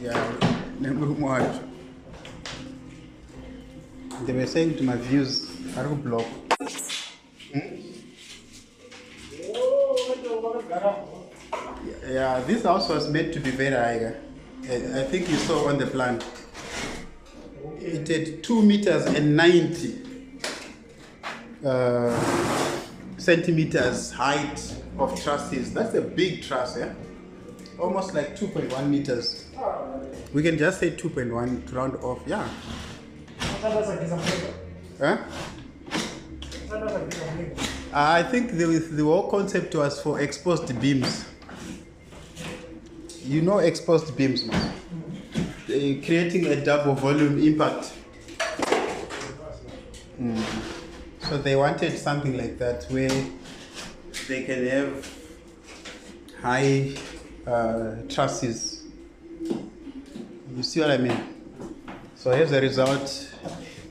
Yeah, they were saying to my views, I don't block. Yeah, this house was meant to be very high. I think you saw on the plan. It had 2 meters and 90 centimeters height of trusses. That's a big truss, yeah? Almost like 2.1 meters. We can just say 2.1 to round off, yeah. Huh? I think the whole concept was for exposed beams. You know exposed beams, man? Creating a double volume impact. So they wanted something like that where they can have high trusses. You see what I mean? So as a result,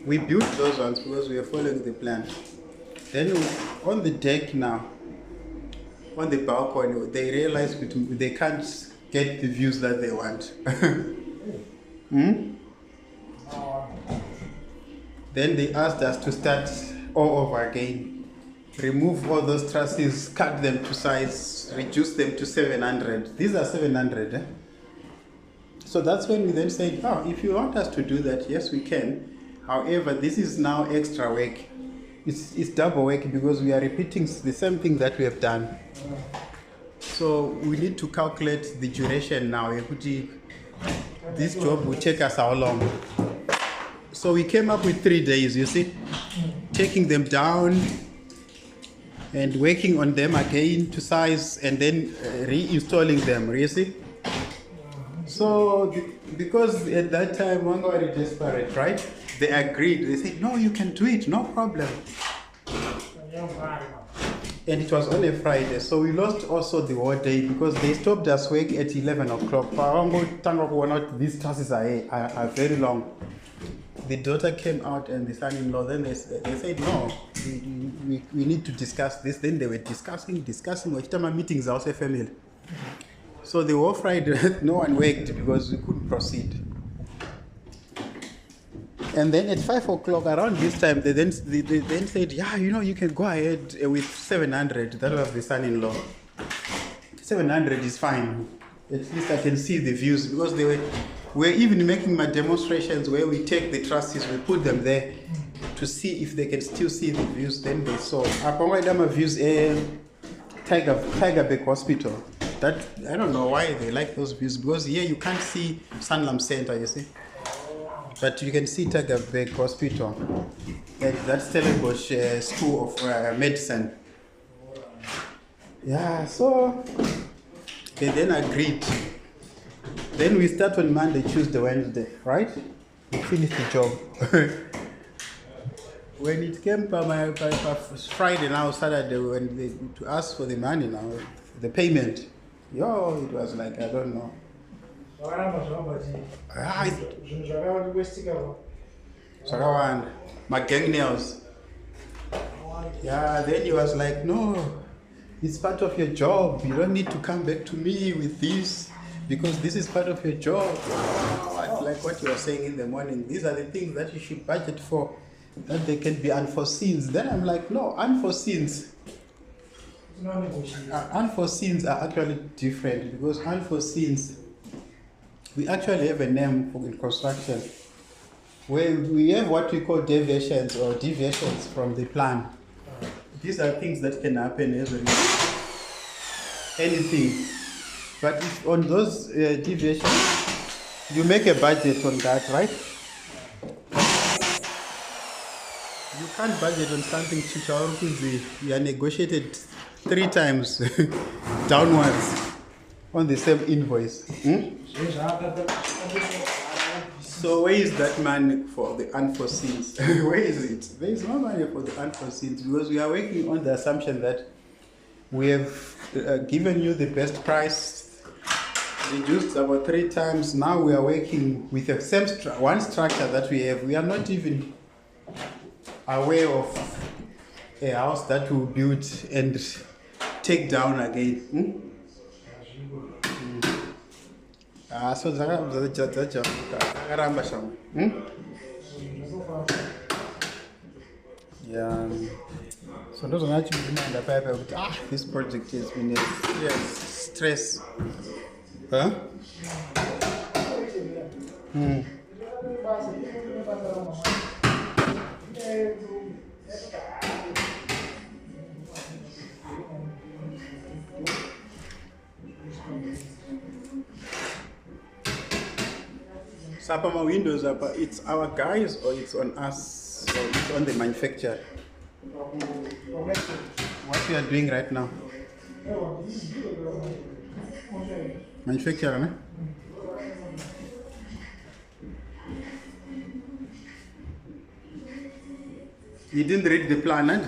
we built those ones because we are following the plan. Then on the deck now, on the balcony, they realized they can't get the views that they want. Then they asked us to start all over again. Remove all those trusses, cut them to size, reduce them to 700. These are 700. Eh? So that's when we then said, oh, if you want us to do that, yes, we can. However, this is now extra work. It's double work because we are repeating the same thing that we have done. So we need to calculate the duration now. This job will take us how long? So we came up with 3 days, you see, taking them down and working on them again to size and then reinstalling them, you see. So because at that time one were desperate, right? They agreed. They said, no, you can do it, no problem. And it was on a Friday, so we lost also the whole day because they stopped us work at 11 o'clock. These classes are very long. The daughter came out and the son-in-law, then they said, no, we need to discuss this. Then they were discussing. Each time meetings also family. So the whole Friday, no one worked because we couldn't proceed. And then at 5 o'clock, around this time, they then said, yeah, you can go ahead with 700. That was the son-in-law. 700 is fine. At least I can see the views because we're even making my demonstrations where we take the trusses, we put them there to see if they can still see the views. Then they saw. Apongwa views Tigerbeck Hospital. That I don't know why they like those views because here you can't see Sanlam Center, you see. But you can see Tigerbeck Hospital. That's Stellenbosch School of Medicine. Yeah, so they then agreed. Then we start on Monday, Tuesday, Wednesday, right? We finish the job. When it came by Friday now, Saturday, when they to ask for the money now, the payment, it was like, I don't know. My gang nails. Yeah, then he was like, no, it's part of your job. You don't need to come back to me with this because this is part of your job. Like what you were saying in the morning, these are the things that you should budget for, that they can be unforeseens. Then I'm like, no, unforeseens. Unforeseens are actually different because unforeseens, we actually have a name for in construction where we have what we call deviations or deviations from the plan. These are things that can happen as a result. Anything. But if on those deviations, you make a budget on that, right? You can't budget on something which you are negotiated 3 times downwards on the same invoice. So where is that money for the unforeseens? Where is it? There is no money for the unforeseens because we are working on the assumption that we have given you the best price, reduced about 3 times. Now we are working with the same one structure that we have. We are not even aware of a house that will build and take down again. Ah, so zakaramba shangu. Yeah. So those are actually the paper. This project has been a serious stress. Huh? So my windows up, it's our guys or it's on us or it's on the manufacturer? What we are doing right now? Manufacturer, ne? You didn't read the plan, eh?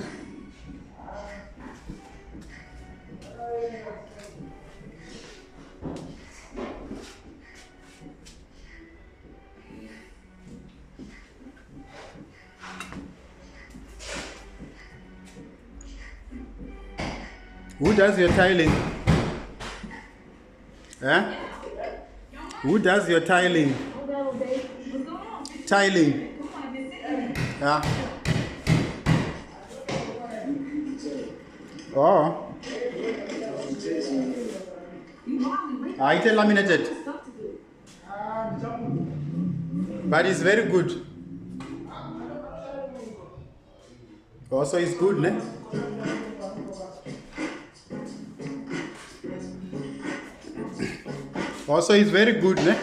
Who does your tiling? Eh? Who does your tiling? Tiling. Yeah. Oh. It's laminated. But it's very good. Also, it's good, ne? Also, it's very good, ne?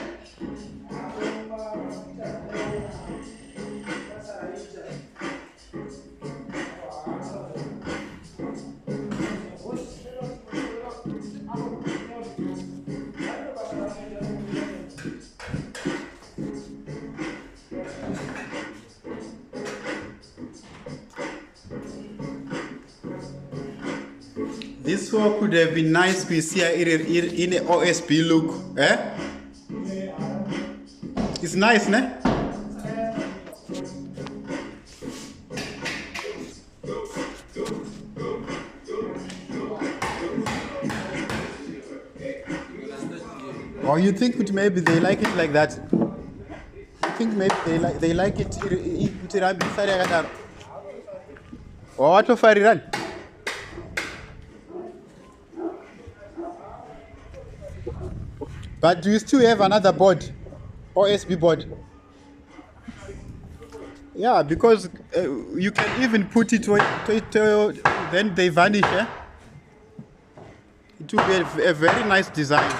This one could have been nice to see in an OSB look, eh? It's nice, ne? Or you think that maybe they like it like that? You think maybe they like it? Or what of Iran? But do you still have another board? OSB board? Yeah, because you can even put it then they vanish, eh? It will be a very nice design.